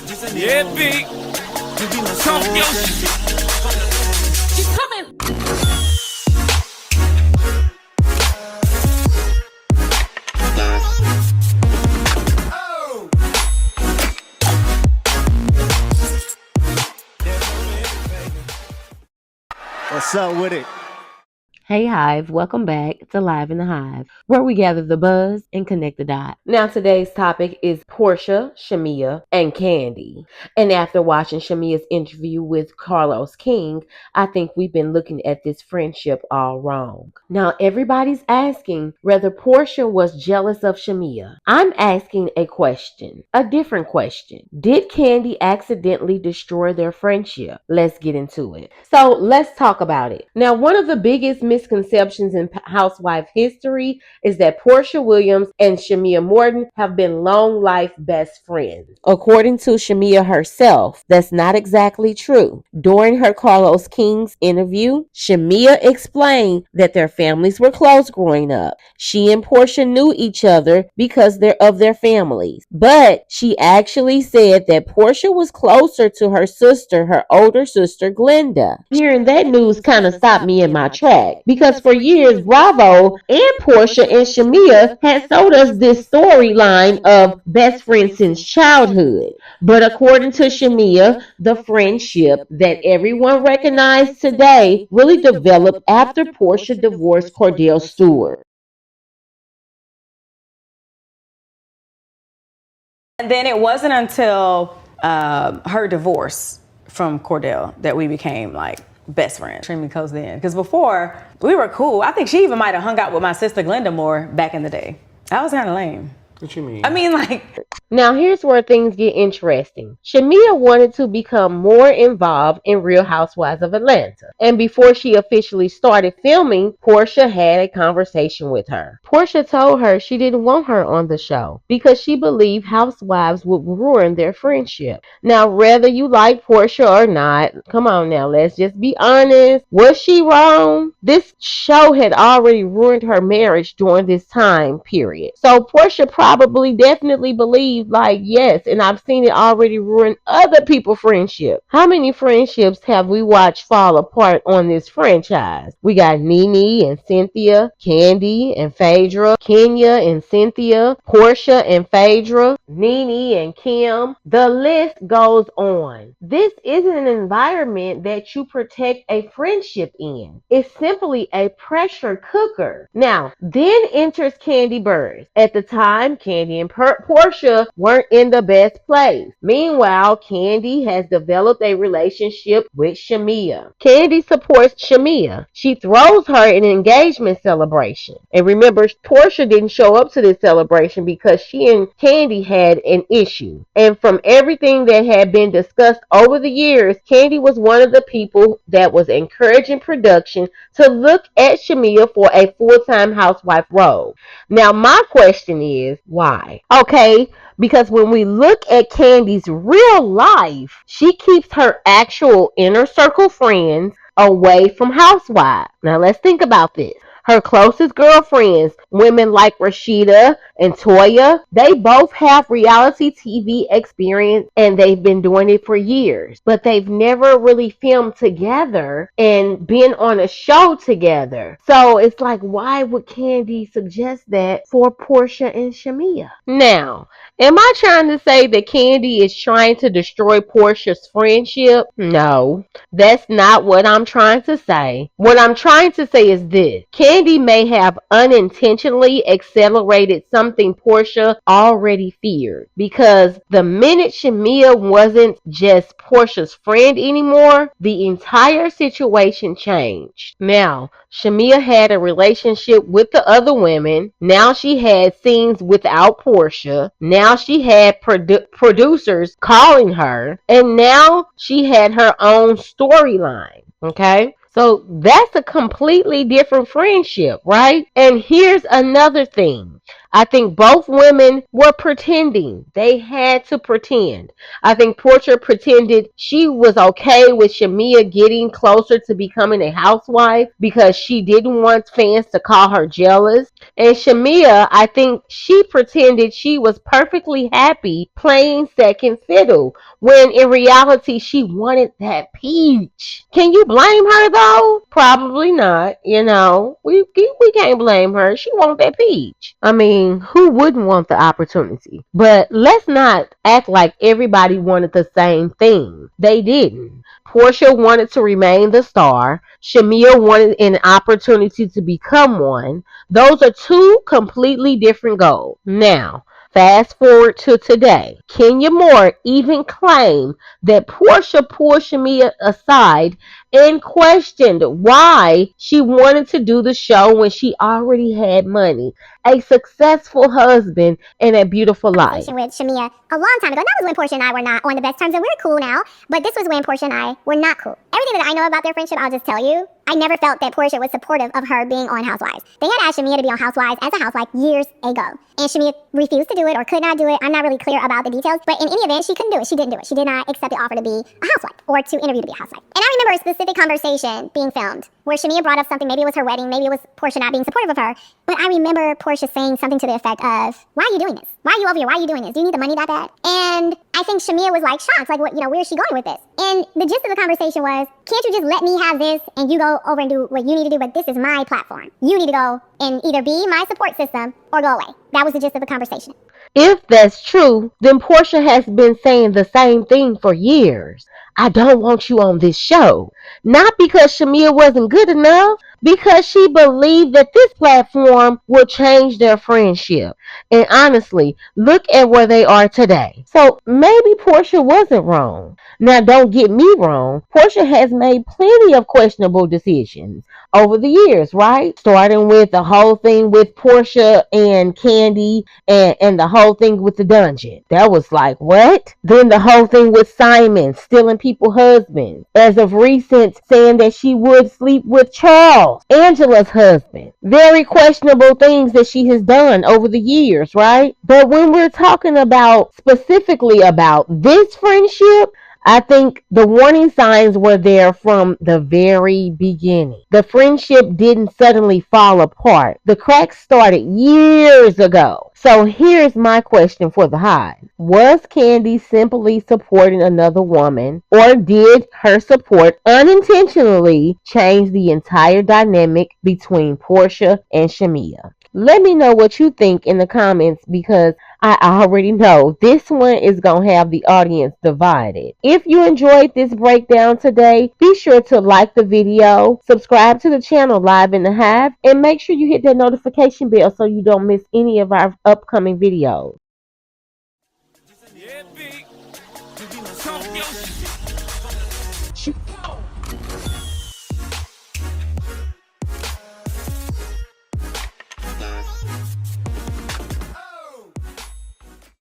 Yeah, big. Talk your shit. She's coming. What's up with it? Hey Hive, welcome back to Live in the Hive, where we gather the buzz and connect the dots. Now today's topic is Porsha, Shamea, and Kandi. And after watching Shamea's interview with Carlos King, I think we've been looking at this friendship all wrong. Now everybody's asking whether Porsha was jealous of Shamea. I'm asking a question, a different question. Did Kandi accidentally destroy their friendship? Let's get into it. So let's talk about it. Now, one of the biggest misconceptions in housewife history is that Porsha Williams and Shamea Morton have been long life best friends. According to Shamea herself, that's not exactly true. During her Carlos King's interview, Shamea explained that their families were close growing up. She and Porsha knew each other because of their families. But she actually said that Porsha was closer to her sister, her older sister, Glenda. Hearing that news kind of stopped me in my track because for years, Bravo and Porsha and Shamea had sold us this storyline of best friends since childhood. But according to Shamea, the friendship that everyone recognized today really developed after Porsha divorced Kordell Stewart. And then it wasn't until her divorce from Kordell that we became like best friends. Extremely close then. Because before, we were cool. I think she even might have hung out with my sister Glenda more back in the day. I was kind of lame. What you mean? I mean, like... Now, here's where things get interesting. Shamea wanted to become more involved in Real Housewives of Atlanta. And before she officially started filming, Porsha had a conversation with her. Porsha told her she didn't want her on the show because she believed housewives would ruin their friendship. Now, whether you like Porsha or not, come on now, let's just be honest. Was she wrong? This show had already ruined her marriage during this time period. So Porsha definitely believed like, yes, and I've seen it already ruin other people's friendship. How many friendships have we watched fall apart on this franchise? We got Nene and Cynthia, Kandi and Phaedra, Kenya and Cynthia, Porsha and Phaedra, Nene and Kim. The list goes on. This isn't an environment that you protect a friendship in. It's simply a pressure cooker. Now, then enters Kandi Burruss. At the time, Kandi and Porsha weren't in the best place. Meanwhile, Kandi has developed a relationship with Shamea. Kandi supports Shamea. She throws her an engagement celebration. And remember, Porsha didn't show up to this celebration because she and Kandi had an issue. And from everything that had been discussed over the years, Kandi was one of the people that was encouraging production to look at Shamea for a full-time housewife role. Now, my question is, why? Okay, because when we look at Kandi's real life, she keeps her actual inner circle friends away from housewives. Now, let's think about this. Her closest girlfriends, women like Rashida and Toya, they both have reality TV experience and they've been doing it for years. But they've never really filmed together and been on a show together. So it's like, why would Kandi suggest that for Porsha and Shamea? Now, am I trying to say that Kandi is trying to destroy Porsha's friendship? No, that's not what I'm trying to say. What I'm trying to say is this. Kandi may have unintentionally accelerated something Porsha already feared. Because the minute Shamea wasn't just Porsha's friend anymore, the entire situation changed. Now, Shamea had a relationship with the other women. Now she had scenes without Porsha. Now she had producers calling her. And now she had her own storyline. Okay? So that's a completely different friendship, right? And here's another thing. I think both women were pretending. They had to pretend. I think Porsha pretended she was okay with Shamea getting closer to becoming a housewife because she didn't want fans to call her jealous. And Shamea, I think she pretended she was perfectly happy playing second fiddle when in reality she wanted that peach. Can you blame her though? Probably not. You know, we can't blame her. She wanted that peach. I mean, who wouldn't want the opportunity? But let's not act like everybody wanted the same thing. They didn't. Porsha wanted to remain the star. Shamea wanted an opportunity to become one. Those are two completely different goals. Now, fast forward to today. Kenya Moore even claimed that Porsha pulled Shamea aside and questioned why she wanted to do the show when she already had money, a successful husband, and a beautiful life. With Shamea a long time ago. That was when Porsha and I were not on the best terms, and we're cool now. But this was when Porsha and I were not cool. Everything that I know about their friendship, I'll just tell you. I never felt that Porsha was supportive of her being on Housewives. They had asked Shamea to be on Housewives as a housewife years ago, and Shamea refused to do it or could not do it. I'm not really clear about the details, but in any event, she couldn't do it. She didn't do it. She did not accept the offer to be a housewife or to interview to be a housewife. And I remember a specific conversation being filmed where Shamea brought up something. Maybe it was her wedding, maybe it was Porsha not being supportive of her. But I remember Porsha saying something to the effect of, "Why are you doing this? Why are you over here? Why are you doing this? Do you need the money that bad?" And I think Shamea was like shocked, like, what, where is she going with this? And the gist of the conversation was, can't you just let me have this and you go over and do what you need to do? But this is my platform. You need to go and either be my support system or go away. That was the gist of the conversation. If that's true, then Porsha has been saying the same thing for years. I don't want you on this show. Not because Shamea wasn't good enough, because she believed that this platform will change their friendship. And honestly, look at where they are today. So maybe Porsha wasn't wrong. Now don't get me wrong, Porsha has made plenty of questionable decisions over the years, right? Starting with the whole thing with Porsha and Kandi and the whole thing with the dungeon. That was like, what? Then the whole thing with Simon stealing people's husbands. As of recent, saying that she would sleep with Charles, Angela's husband. Very questionable things that she has done over the years, right? But when we're talking about specifically about this friendship, I think the warning signs were there from the very beginning. The friendship didn't suddenly fall apart. The cracks started years ago. So here's my question for the Hive. Was Kandi simply supporting another woman, or did her support unintentionally change the entire dynamic between Porsha and Shamea? Let me know what you think in the comments, because I already know this one is going to have the audience divided. If you enjoyed this breakdown today, be sure to like the video, subscribe to the channel Live in the Hive, and make sure you hit that notification bell so you don't miss any of our upcoming videos. Yeah, big. Talk your shit.